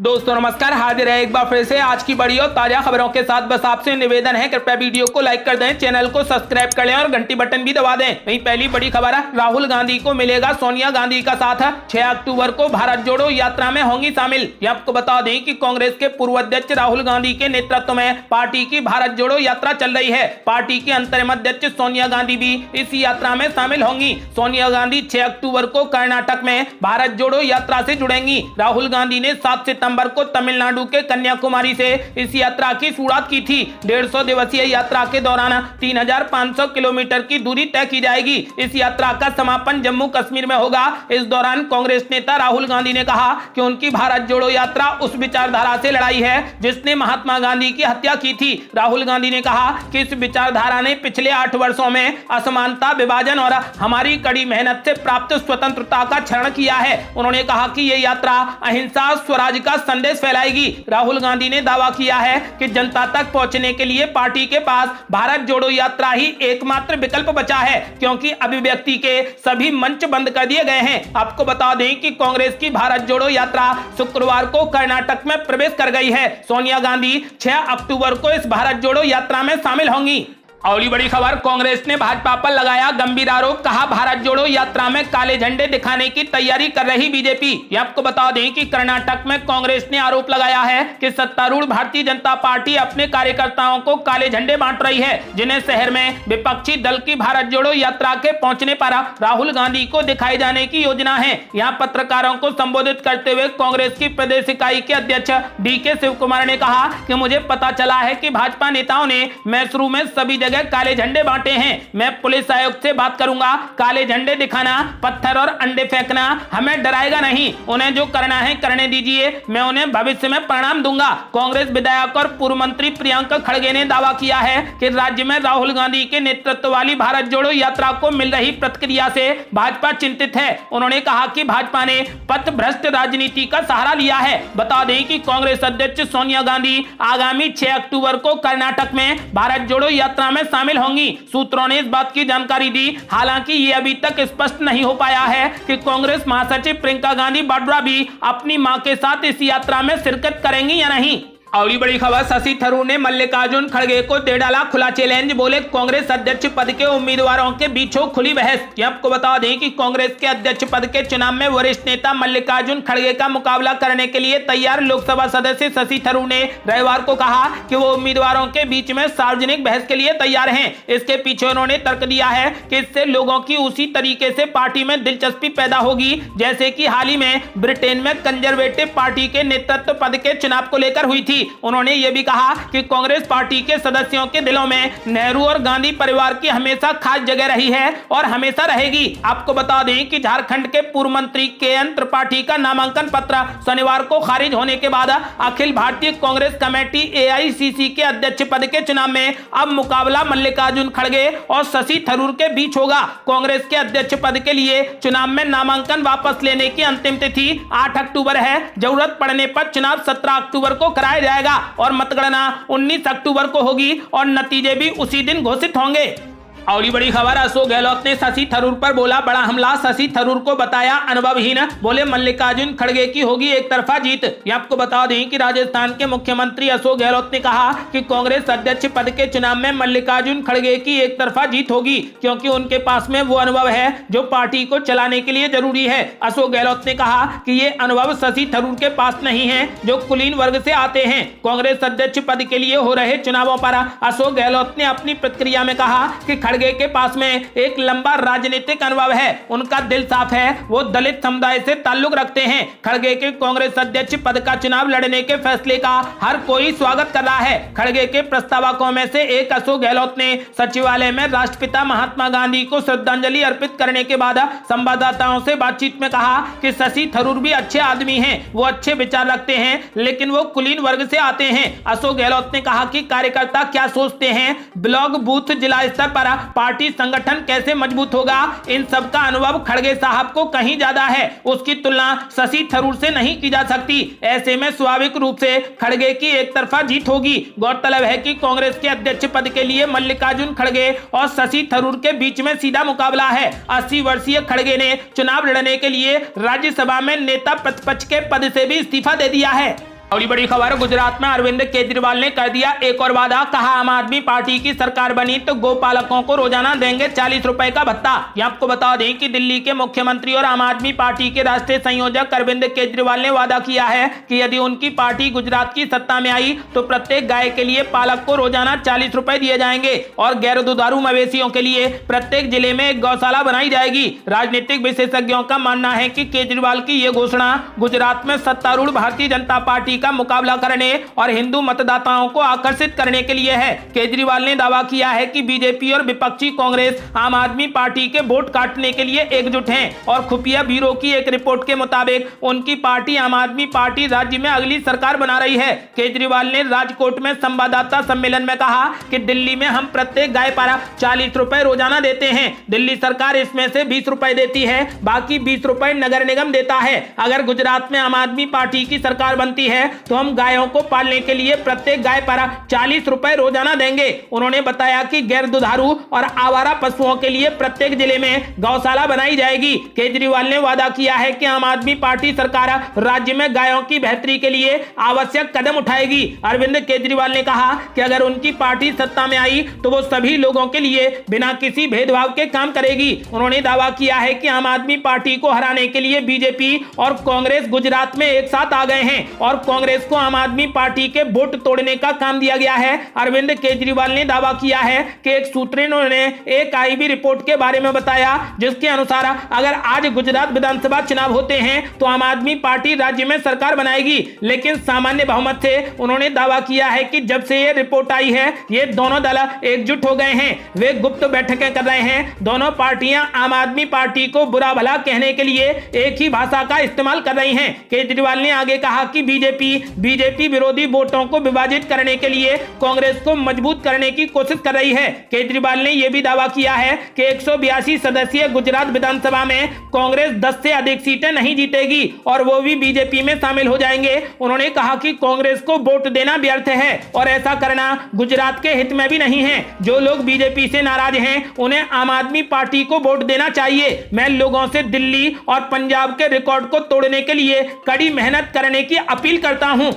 दोस्तों नमस्कार, हाजिर है एक बार फिर से आज की बड़ी और ताजा खबरों के साथ। बस आपसे निवेदन है, कृपया वीडियो को लाइक कर दें, चैनल को सब्सक्राइब कर लें और घंटी बटन भी दबा दें। वहीं पहली बड़ी खबर है, राहुल गांधी को मिलेगा सोनिया गांधी का साथ। 6 अक्टूबर को भारत जोड़ो यात्रा में होंगी शामिल। ये आपको बता दें कि कांग्रेस के पूर्व अध्यक्ष राहुल गांधी के नेतृत्व में पार्टी की भारत जोड़ो यात्रा चल रही है। पार्टी की अंतरिम अध्यक्ष सोनिया गांधी भी इस यात्रा में शामिल होंगी। सोनिया गांधी 6 अक्टूबर को कर्नाटक में भारत जोड़ो यात्रा से जुड़ेंगी। राहुल गांधी ने 7 सितंबर को तमिलनाडु के कन्याकुमारी से इस यात्रा की शुरुआत की थी। 150 दिवसीय यात्रा के दौरान 3500 किलोमीटर की दूरी तय की जाएगी। इस यात्रा का समापन जम्मू कश्मीर में होगा। इस दौरान कांग्रेस नेता राहुल गांधी ने कहा कि उनकी भारत जोड़ो यात्रा उस विचारधारा से लड़ाई है जिसने महात्मा गांधी की हत्या की थी। राहुल गांधी ने कहा कि इस विचारधारा ने पिछले 8 वर्षों में असमानता, विभाजन और हमारी कड़ी मेहनत से प्राप्त स्वतंत्रता का क्षरण किया है। उन्होंने कहा कि यह यात्रा अहिंसा, स्वराज का संदेश फैलाएगी। राहुल गांधी ने दावा किया है कि जनता तक पहुंचने के लिए पार्टी के पास भारत जोड़ो यात्रा ही एकमात्र विकल्प बचा है, क्योंकि अभिव्यक्ति के सभी मंच बंद कर दिए गए हैं। आपको बता दें कि कांग्रेस की भारत जोड़ो यात्रा शुक्रवार को कर्नाटक में प्रवेश कर गई है। सोनिया गांधी 6 अक्टूबर को इस भारत जोड़ो यात्रा में शामिल होंगी। अगली बड़ी खबर, कांग्रेस ने भाजपा पर लगाया गंभीर आरोप। कहा भारत जोड़ो यात्रा में काले झंडे दिखाने की तैयारी कर रही बीजेपी। ये आपको बता दें कि कर्नाटक में कांग्रेस ने आरोप लगाया है कि सत्तारूढ़ भारतीय जनता पार्टी अपने कार्यकर्ताओं को काले झंडे बांट रही है, जिन्हें शहर में विपक्षी दल की भारत जोड़ो यात्रा के पहुंचने पर राहुल गांधी को दिखाए जाने की योजना है। यहाँ पत्रकारों को संबोधित करते हुए कांग्रेस की प्रदेश इकाई के अध्यक्ष DK शिव कुमार ने कहा कि मुझे पता चला है कि भाजपा नेताओं ने मैसूरू में सभी काले झंडे बांटे हैं। मैं पुलिस आयुक्त से बात करूंगा। काले झंडे दिखाना, पत्थर और अंडे फेंकना हमें डराएगा नहीं। उन्हें जो करना है करने दीजिए, मैं उन्हें भविष्य में परिणाम दूंगा। कांग्रेस विधायक और पूर्व मंत्री प्रियंका खड़गे ने दावा किया है कि राज्य में राहुल गांधी के नेतृत्व वाली भारत जोड़ो यात्रा को मिल रही प्रतिक्रिया से भाजपा चिंतित है। उन्होंने कहा कि भाजपा ने पथ भ्रष्ट राजनीति का सहारा लिया है। बता दें कि कांग्रेस अध्यक्ष सोनिया गांधी आगामी 6 अक्टूबर को कर्नाटक में भारत जोड़ो यात्रा में शामिल होंगी। सूत्रों ने इस बात की जानकारी दी। हालांकि ये अभी तक स्पष्ट नहीं हो पाया है कि कांग्रेस महासचिव प्रियंका गांधी वाड्रा भी अपनी मां के साथ इस यात्रा में शिरकत करेंगी या नहीं। अगली बड़ी खबर, शशि थरूर ने मल्लिकार्जुन खड़गे को दे डाला खुला चैलेंज। बोले कांग्रेस अध्यक्ष पद के उम्मीदवारों के बीच हो खुली बहस। आपको बता दें कि कांग्रेस के अध्यक्ष पद के चुनाव में वरिष्ठ नेता मल्लिकार्जुन खड़गे का मुकाबला करने के लिए तैयार लोकसभा सदस्य शशि थरूर ने रविवार को कहा कि वो उम्मीदवारों के बीच में सार्वजनिक बहस के लिए तैयार हैं। इसके पीछे उन्होंने तर्क दिया है कि इससे लोगों की उसी तरीके से पार्टी में दिलचस्पी पैदा होगी जैसे कि हाल ही में ब्रिटेन में कंजर्वेटिव पार्टी के नेतृत्व पद के चुनाव को लेकर हुई थी। उन्होंने यह भी कहा कि कांग्रेस पार्टी के सदस्यों के दिलों में नेहरू और गांधी परिवार की हमेशा खास जगह रही है और हमेशा रहेगी। आपको बता दें कि झारखंड के पूर्व मंत्री KN त्रिपाठी का नामांकन पत्र शनिवार को खारिज होने के बाद अखिल भारतीय कांग्रेस कमेटी AICC के अध्यक्ष पद के चुनाव में अब मुकाबला मल्लिकार्जुन खड़गे और शशि थरूर के बीच होगा। कांग्रेस के अध्यक्ष पद के लिए चुनाव में नामांकन वापस लेने की अंतिम तिथि 8 अक्टूबर है। जरूरत पड़ने पर चुनाव 17 अक्टूबर को कराया जाएगा और मतगणना 19 अक्टूबर को होगी और नतीजे भी उसी दिन घोषित होंगे। अगली बड़ी खबर, अशोक गहलोत ने शशि थरूर पर बोला बड़ा हमला। शशि थरूर को बताया अनुभवहीन। बोले मल्लिकार्जुन खड़गे की होगी एक तरफा जीत। ये आपको बता दें कि राजस्थान के मुख्यमंत्री अशोक गहलोत ने कहा कि कांग्रेस अध्यक्ष पद के चुनाव में मल्लिकार्जुन खड़गे की एक तरफा जीत होगी, क्योंकि उनके पास में वो अनुभव है जो पार्टी को चलाने के लिए जरूरी है। अशोक गहलोत ने कहा कि ये अनुभव शशि थरूर के पास नहीं है जो कुलीन वर्ग से आते हैं। कांग्रेस अध्यक्ष पद के लिए हो रहे चुनावों पर अशोक गहलोत ने अपनी प्रतिक्रिया में कहा कि खड़गे के पास में एक लंबा राजनीतिक अनुभव है, उनका दिल साफ है, वो दलित समुदाय से ताल्लुक रखते हैं। खड़गे के कांग्रेस अध्यक्ष पद का चुनाव लड़ने के फैसले का हर कोई स्वागत कर रहा है। खड़गे के प्रस्तावकों में से एक अशोक गहलोत ने सचिवालय में राष्ट्रपिता महात्मा गांधी को श्रद्धांजलि अर्पित करने के बाद संवाददाताओं से बातचीत में कहा कि शशि थरूर भी अच्छे आदमी हैं, वो अच्छे विचार रखते हैं, लेकिन वो कुलीन वर्ग से आते हैं। अशोक गहलोत ने कहा कि कार्यकर्ता क्या सोचते हैं, ब्लॉक बूथ जिला स्तर पर पार्टी संगठन कैसे मजबूत होगा, इन सब का अनुभव खड़गे साहब को कहीं ज्यादा है। उसकी तुलना शशि थरूर से नहीं की जा सकती। ऐसे में स्वाभाविक रूप से खड़गे की एक तरफा जीत होगी। गौरतलब है कि कांग्रेस के अध्यक्ष पद के लिए मल्लिकार्जुन खड़गे और शशि थरूर के बीच में सीधा मुकाबला है। 80 वर्षीय खड़गे ने चुनाव लड़ने के लिए राज्यसभा में नेता प्रतिपक्ष के पद से भी इस्तीफा दे दिया है। और बड़ी खबर, गुजरात में अरविंद केजरीवाल ने कर दिया एक और वादा, कहा आम आदमी पार्टी की सरकार बनी तो गोपालकों को रोजाना देंगे 40 रुपए का भत्ता। ये आपको बता दें कि दिल्ली के मुख्यमंत्री और आम आदमी पार्टी के राष्ट्रीय संयोजक अरविंद केजरीवाल ने वादा किया है कि यदि उनकी पार्टी गुजरात की सत्ता में आई तो प्रत्येक गाय के लिए पालक को रोजाना 40 रुपए दिए जाएंगे और गैर दुधारू मवेशियों के लिए प्रत्येक जिले में एक गौशाला बनाई जाएगी। राजनीतिक विशेषज्ञों का मानना है कि केजरीवाल की यह घोषणा गुजरात में सत्तारूढ़ भारतीय जनता पार्टी का मुकाबला करने और हिंदू मतदाताओं को आकर्षित करने के लिए है। केजरीवाल ने दावा किया है कि बीजेपी और विपक्षी कांग्रेस आम आदमी पार्टी के वोट काटने के लिए एकजुट हैं और खुफिया ब्यूरो की एक रिपोर्ट के मुताबिक उनकी पार्टी आम आदमी पार्टी राज्य में अगली सरकार बना रही है। केजरीवाल ने राजकोट में संवाददाता सम्मेलन में कहा कि दिल्ली में हम प्रत्येक गाय पर 40 रुपए रोजाना देते हैं। दिल्ली सरकार इसमें से 20 रुपए देती है, बाकी 20 रुपए नगर निगम देता है। अगर गुजरात में आम आदमी पार्टी की सरकार बनती है तो हम गायों को पालने के लिए प्रत्येक गाय पर 40 रुपए रोजाना देंगे। उन्होंने बताया कि गैर दुधारू और आवारा पशुओं के लिए प्रत्येक जिले में गौशाला बनाई जाएगी। केजरीवाल ने वादा किया है कि आम आदमी पार्टी सरकार राज्य में गायों की बेहतरी के लिए आवश्यक कदम उठाएगी। अरविंद केजरीवाल ने कहा कि अगर उनकी पार्टी सत्ता में आई तो वो सभी लोगों के लिए बिना किसी भेदभाव के काम करेगी। उन्होंने दावा किया है कि आम आदमी पार्टी को हराने के लिए बीजेपी और कांग्रेस गुजरात में एक साथ आ गए हैं और कांग्रेस को आम आदमी पार्टी के वोट तोड़ने का काम दिया गया है। अरविंद केजरीवाल ने दावा किया है कि एक सूत्रों ने एक आईबी रिपोर्ट के बारे में बताया जिसके अनुसार अगर आज गुजरात विधानसभा चुनाव होते हैं तो आम आदमी पार्टी राज्य में सरकार बनाएगी, लेकिन सामान्य बहुमत से। उन्होंने दावा किया है कि जब से ये रिपोर्ट आई है ये दोनों दल एकजुट हो गए हैं, वे गुप्त बैठकें कर रहे हैं। दोनों पार्टियां आम आदमी पार्टी को बुरा भला कहने के लिए एक ही भाषा का इस्तेमाल कर रही हैं। केजरीवाल ने आगे कहा कि बीजेपी विरोधी वोटों को विभाजित करने के लिए कांग्रेस को मजबूत करने की कोशिश कर रही है। केजरीवाल ने यह भी दावा किया है कि 182 सदस्यीय गुजरात विधानसभा में कांग्रेस 10 से अधिक सीटें नहीं जीतेगी और वो भी बीजेपी में शामिल हो जाएंगे। उन्होंने कहा कि कांग्रेस को वोट देना व्यर्थ है और ऐसा करना गुजरात के हित में भी नहीं है। जो लोग बीजेपी से नाराज हैं उन्हें आम आदमी पार्टी को वोट देना चाहिए। मैं लोगों से दिल्ली और पंजाब के रिकॉर्ड को तोड़ने के लिए कड़ी मेहनत करने की अपील करता हूं।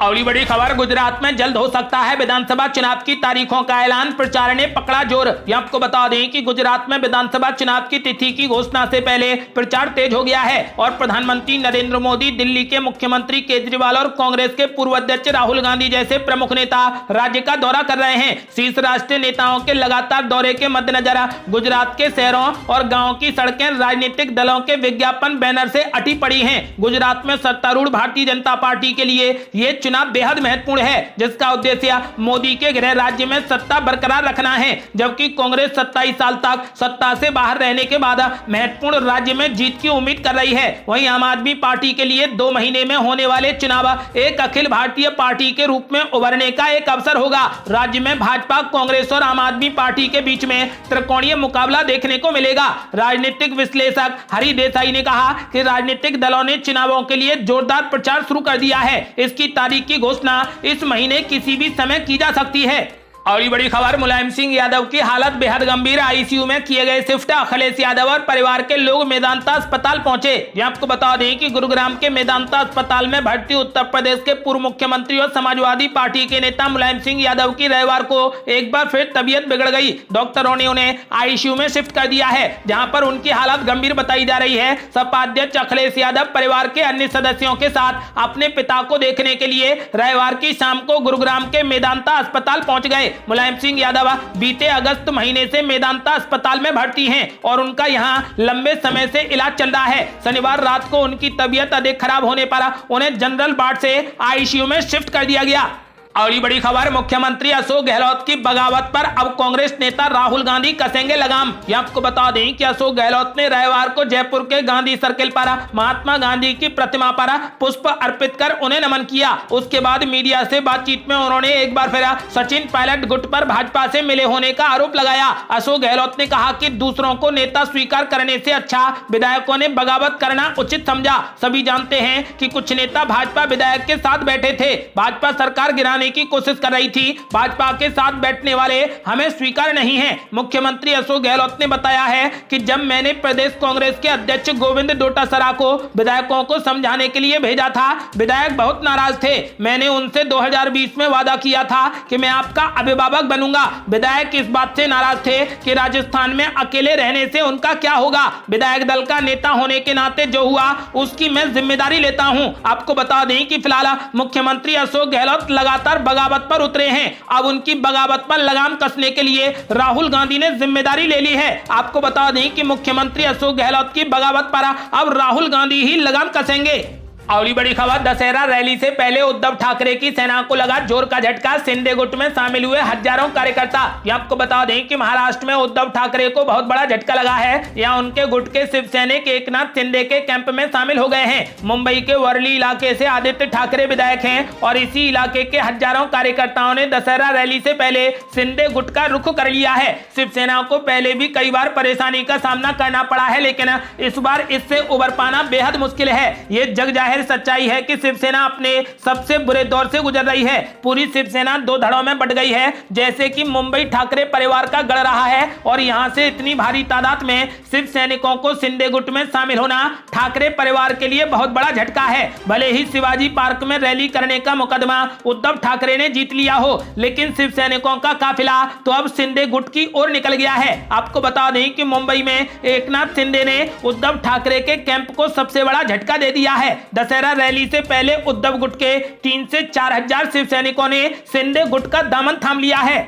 अगली बड़ी खबर, गुजरात में जल्द हो सकता है विधानसभा चुनाव की तारीखों का ऐलान, प्रचार ने पकड़ा जोर। ये आपको बता दें कि गुजरात में विधानसभा चुनाव की तिथि की घोषणा से पहले प्रचार तेज हो गया है और प्रधानमंत्री नरेंद्र मोदी, दिल्ली के मुख्यमंत्री केजरीवाल और कांग्रेस के पूर्व अध्यक्ष राहुल गांधी जैसे प्रमुख नेता राज्य का दौरा कर रहे हैं। शीर्ष राष्ट्रीय नेताओं के लगातार दौरे के मद्देनजर गुजरात के शहरों और गाँव की सड़कें राजनीतिक दलों के विज्ञापन बैनर से अटी पड़ी है। गुजरात में सत्तारूढ़ भारतीय जनता पार्टी के लिए ये चुनाव बेहद महत्वपूर्ण है, जिसका उद्देश्य मोदी के गृह राज्य में सत्ता बरकरार रखना है, जबकि कांग्रेस 27 साल तक सत्ता से बाहर रहने के बाद महत्वपूर्ण राज्य में जीत की उम्मीद कर रही है। वहीं आम आदमी पार्टी के लिए 2 महीने में होने वाले चुनाव एक अखिल भारतीय पार्टी के रूप में उभरने का एक अवसर होगा। राज्य में भाजपा, कांग्रेस और आम आदमी पार्टी के बीच में त्रिकोणीय मुकाबला देखने को मिलेगा। राजनीतिक विश्लेषक हरि देसाई ने कहा कि राजनीतिक दलों ने चुनावों के लिए जोरदार प्रचार शुरू कर दिया है। इसकी तारीख की घोषणा इस महीने किसी भी समय की जा सकती है। अगली बड़ी खबर, मुलायम सिंह यादव की हालत बेहद गंभीर, आईसीयू में किए गए शिफ्ट। अखिलेश यादव और परिवार के लोग मेदांता अस्पताल पहुंचे। ये आपको बता दें कि गुरुग्राम के मेदांता अस्पताल में भर्ती उत्तर प्रदेश के पूर्व मुख्यमंत्री और समाजवादी पार्टी के नेता मुलायम सिंह यादव की रविवार को एक बार फिर तबीयत बिगड़ गई। डॉक्टरों ने उन्हें आईसीयू में शिफ्ट कर दिया है, जहां पर उनकी हालत गंभीर बताई जा रही है। सपा अध्यक्ष अखिलेश यादव परिवार के अन्य सदस्यों के साथ अपने पिता को देखने के लिए रविवार की शाम को गुरुग्राम के मेदांता अस्पताल पहुंच गए। मुलायम सिंह यादव बीते अगस्त महीने से मेदांता अस्पताल में भर्ती हैं और उनका यहां लंबे समय से इलाज चल रहा है। शनिवार रात को उनकी तबीयत अधिक खराब होने पर उन्हें जनरल वार्ड से आईसीयू में शिफ्ट कर दिया गया। अगली बड़ी खबर, मुख्यमंत्री अशोक गहलोत की बगावत पर अब कांग्रेस नेता राहुल गांधी कसेंगे लगाम। ये आपको बता दें कि अशोक गहलोत ने रविवार को जयपुर के गांधी सर्किल पर महात्मा गांधी की प्रतिमा पर पुष्प अर्पित कर उन्हें नमन किया। उसके बाद मीडिया से बातचीत में उन्होंने एक बार फिर सचिन पायलट गुट पर भाजपा से मिले होने का आरोप लगाया। अशोक गहलोत ने कहा कि दूसरों को नेता स्वीकार करने से अच्छा विधायकों ने बगावत करना उचित समझा। सभी जानते हैं कि कुछ नेता भाजपा विधायक के साथ बैठे थे। भाजपा सरकार गिराने समझाने की कोशिश कर रही थी। भाजपा के साथ बैठने वाले हमें स्वीकार नहीं है। मुख्यमंत्री अशोक गहलोत ने बताया है कि जब मैंने प्रदेश कांग्रेस के अध्यक्ष गोविंद डोटासरा को विधायकों को समझाने के लिए भेजा था, विधायक बहुत नाराज थे। मैंने उनसे 2020 में वादा किया था कि मैं आपका अभिभावक बनूंगा। विधायक इस बात से नाराज थे कि राजस्थान में अकेले रहने से उनका क्या होगा। विधायक दल का नेता होने के नाते जो हुआ उसकी मैं जिम्मेदारी लेता हूं। आपको बता दें कि फिलहाल मुख्यमंत्री अशोक गहलोत लगातार बगावत पर उतरे हैं। अब उनकी बगावत पर लगाम कसने के लिए राहुल गांधी ने जिम्मेदारी ले ली है। आपको बता दें कि मुख्यमंत्री अशोक गहलोत की बगावत पर अब राहुल गांधी ही लगाम कसेंगे। अगली बड़ी खबर, दशहरा रैली से पहले उद्धव ठाकरे की सेना को लगा जोर का झटका। शिंदे गुट में शामिल हुए हजारों कार्यकर्ता। यह आपको बता दें कि महाराष्ट्र में उद्धव ठाकरे को बहुत बड़ा झटका लगा है। यहाँ उनके गुट के शिवसैनिक एकनाथ शिंदे के कैंप में शामिल हो गए हैं। मुंबई के वर्ली इलाके से आदित्य ठाकरे विधायक हैं और इसी इलाके के हजारों कार्यकर्ताओं ने दशहरा रैली से पहले शिंदे गुट का रुख कर लिया है। शिवसेना को पहले भी कई बार परेशानी का सामना करना पड़ा है, लेकिन इस बार इससे उबर पाना बेहद मुश्किल है। ये जग जाहिर सच्चाई है कि शिवसेना अपने सबसे बुरे दौर से गुजर रही है। पूरी शिवसेना दो धड़ों में बट गई है। जैसे कि मुंबई ठाकरे परिवार का गढ़ रहा है और यहां से इतनी भारी तादाद में शिव सैनिकों को शिंदे गुट में शामिल होना ठाकरे परिवार के लिए बहुत बड़ा झटका है। भले ही शिवाजी पार्क में रैली करने का मुकदमा उद्धव ठाकरे ने जीत लिया हो, लेकिन शिव सैनिकों का काफिला तो अब शिंदे गुट की ओर निकल गया है। आपको बता दें कि मुंबई में एकनाथ शिंदे ने उद्धव ठाकरे के कैंप को सबसे बड़ा झटका दे दिया है। दशहरा रैली से पहले उद्धव गुट के 3 से 4 हजार शिव सैनिकों ने शिंदे गुट का दामन थाम लिया है।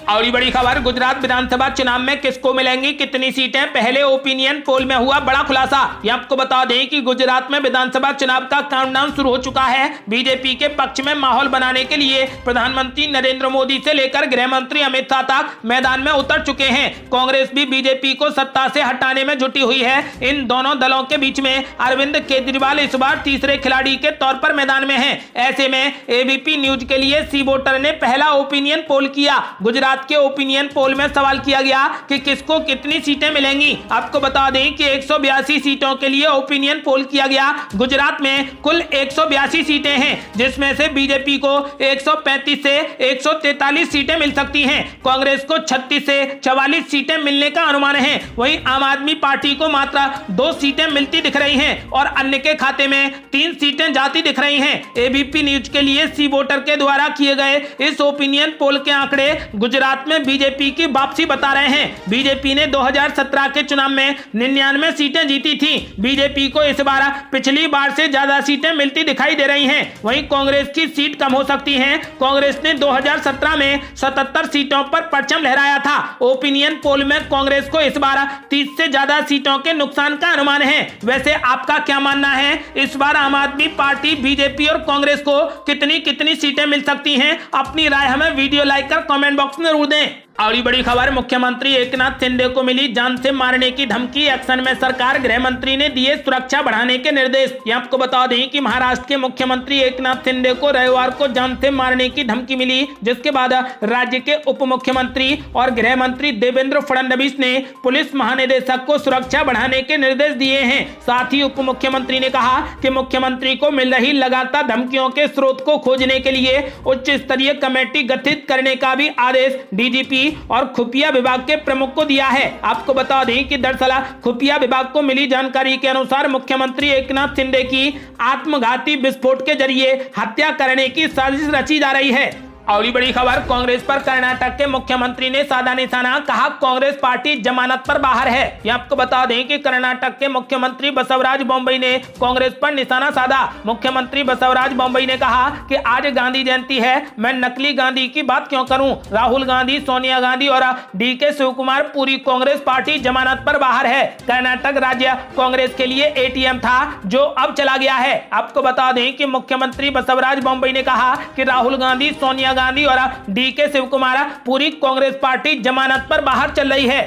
अगली बड़ी खबर, गुजरात विधानसभा चुनाव में किसको मिलेंगी कितनी सीटें, पहले ओपिनियन पोल में हुआ बड़ा खुलासा। यह आपको बता दें कि गुजरात में विधानसभा चुनाव का काउंटडाउन शुरू हो चुका है। बीजेपी के पक्ष में माहौल बनाने के लिए प्रधानमंत्री नरेंद्र मोदी से लेकर गृह मंत्री अमित शाह तक मैदान में उतर चुके हैं। कांग्रेस भी बीजेपी को सत्ता से हटाने में जुटी हुई है। इन दोनों दलों के बीच में अरविंद केजरीवाल इस बार तीसरे खिलाड़ी के तौर पर मैदान में है। ऐसे में एबीपी न्यूज के लिए सी वोटर ने पहला ओपिनियन पोल किया। गुजरात के ओपिनियन पोल में सवाल किया गया कि किसको कितनी सीटें मिलेंगी। आपको बता दें कि 182 सीटों के लिए ओपिनियन पोल किया गया। गुजरात में कुल 182 सीटें हैं, जिसमें से बीजेपी को 135 से 143 सीटें मिल सकती हैं। कांग्रेस को 36 से 44 सीटें मिलने का अनुमान है। वहीं आम आदमी पार्टी को मात्र 2 सीटें मिलती दिख रही हैं और अन्य के खाते में 3 सीटें जाती दिख रही हैं। एबीपी न्यूज के लिए सी वोटर के द्वारा किए गए इस ओपिनियन पोल के आंकड़े गुजरात में बीजेपी की वापसी बता रहे हैं। बीजेपी ने 2017 के चुनाव में 99 सीटें जीती थी। बीजेपी को इस बार पिछली बार से ज्यादा सीटें मिलती दिखाई दे रही हैं। वहीं कांग्रेस की सीट कम हो सकती है। कांग्रेस ने 2017 में 77 सीटों पर परचम लहराया था। ओपिनियन पोल में कांग्रेस को इस बार 30 से ज्यादा सीटों के नुकसान का अनुमान है। वैसे आपका क्या मानना है, इस बार आम आदमी पार्टी, बीजेपी और कांग्रेस को कितनी सीटें मिल सकती हैं? अपनी राय हमें वीडियो लाइक कर कमेंट बॉक्स में जरूर दें। अगली बड़ी खबर, मुख्यमंत्री एकनाथ शिंदे को मिली जान से मारने की धमकी। एक्शन में सरकार, गृह मंत्री ने दिए सुरक्षा बढ़ाने के निर्देश। ये आपको बता दें कि महाराष्ट्र के मुख्यमंत्री एकनाथ शिंदे को रविवार को जान से मारने की धमकी मिली, जिसके बाद राज्य के उप मुख्यमंत्री और गृह मंत्री देवेंद्र फडणवीस ने पुलिस महानिदेशक को सुरक्षा बढ़ाने के निर्देश दिए हैं। साथ ही उप मुख्यमंत्री ने कहा कि मुख्यमंत्री को मिल रही लगातार धमकियों के स्रोत को खोजने के लिए उच्च स्तरीय कमेटी गठित करने का भी आदेश डीजीपी और खुफिया विभाग के प्रमुख को दिया है। आपको बता दें कि दरअसल खुफिया विभाग को मिली जानकारी के अनुसार मुख्यमंत्री एकनाथ शिंदे की आत्मघाती विस्फोट के जरिए हत्या करने की साजिश रची जा रही है। अगली बड़ी खबर, कांग्रेस पर कर्नाटक के मुख्यमंत्री ने साधा निशाना, कहा कांग्रेस पार्टी जमानत पर बाहर है। यह आपको बता दें कि कर्नाटक के मुख्यमंत्री बसवराज बोम्मई ने कांग्रेस पर निशाना साधा। मुख्यमंत्री बसवराज बोम्मई ने कहा कि आज गांधी जयंती है, मैं नकली गांधी की बात क्यों करूं। राहुल गांधी, सोनिया गांधी और डीके शिवकुमार, पूरी कांग्रेस पार्टी जमानत पर बाहर है। कर्नाटक राज्य कांग्रेस के लिए एटीएम था जो अब चला गया है। आपको बता दें कि मुख्यमंत्री बसवराज बोम्मई ने कहा कि राहुल गांधी, सोनिया गांधी और डीके शिवकुमार, पूरी कांग्रेस पार्टी जमानत पर बाहर चल रही है।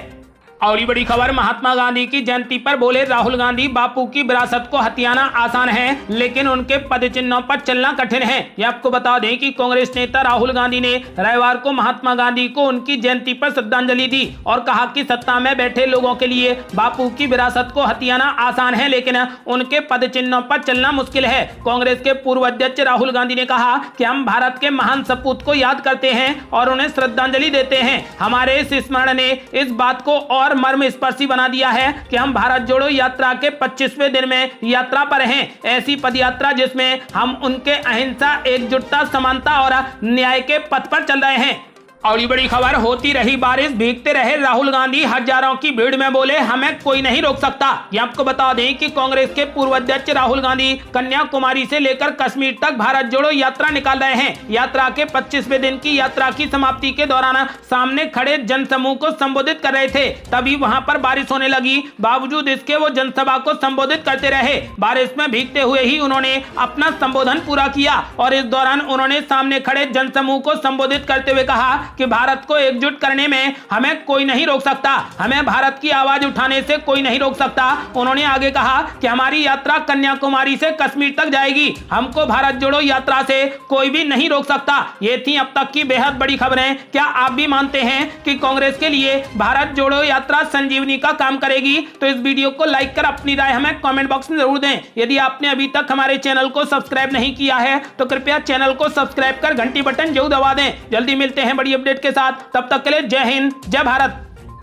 और ये बड़ी खबर, महात्मा गांधी की जयंती पर बोले राहुल गांधी, बापू की विरासत को हथियाना आसान है लेकिन उनके पद चिन्हों पर चलना कठिन है। ये आपको बता दें कि कांग्रेस नेता राहुल गांधी ने रविवार को महात्मा गांधी को उनकी जयंती पर श्रद्धांजलि दी और कहा कि सत्ता में बैठे लोगों के लिए बापू की विरासत को हथियाना आसान है लेकिन उनके पद चिन्हों पर चलना मुश्किल है। कांग्रेस के पूर्व अध्यक्ष राहुल गांधी ने कहा कि हम भारत के महान सपूत को याद करते हैं और उन्हें श्रद्धांजलि देते हैं। हमारे इस स्मरण ने इस बात को और मर्मस्पर्शी बना दिया है कि हम भारत जोड़ो यात्रा के 25वें दिन में यात्रा पर हैं। ऐसी पदयात्रा जिसमें हम उनके अहिंसा, एकजुटता, समानता और न्याय के पथ पर चल रहे हैं। और ये बड़ी खबर, होती रही बारिश, भीगते रहे राहुल गांधी, हजारों की भीड़ में बोले हमें कोई नहीं रोक सकता। ये आपको बता दें कि कांग्रेस के पूर्व अध्यक्ष राहुल गांधी कन्याकुमारी से लेकर कश्मीर तक भारत जोड़ो यात्रा निकाल रहे हैं। यात्रा के 25वें दिन की यात्रा की समाप्ति के दौरान सामने खड़े जनसमूह को संबोधित कर रहे थे, तभी वहां पर बारिश होने लगी। बावजूद इसके वो जनसभा को संबोधित करते रहे। बारिश में भीगते हुए ही उन्होंने अपना संबोधन पूरा किया और इस दौरान उन्होंने सामने खड़े जनसमूह को संबोधित करते हुए कहा कि भारत को एकजुट करने में हमें कोई नहीं रोक सकता, हमें भारत की आवाज उठाने से कोई नहीं रोक सकता। उन्होंने आगे कहा कि हमारी यात्रा कन्याकुमारी से कश्मीर तक जाएगी, हमको भारत जोड़ो यात्रा से कोई भी नहीं रोक सकता। ये थी अब तक की बेहद बड़ी खबरें। क्या आप भी मानते हैं कि कांग्रेस के लिए भारत जोड़ो यात्रा संजीवनी का काम करेगी? तो इस वीडियो को लाइक कर अपनी राय हमें कमेंट बॉक्स में जरूर दें। यदि आपने अभी तक हमारे चैनल को सब्सक्राइब नहीं किया है तो कृपया चैनल को सब्सक्राइब कर घंटी बटन जरूर दबा दें। जल्दी मिलते हैं बड़ी अपडेट के साथ, तब तक के लिए जय हिंद, जय भारत।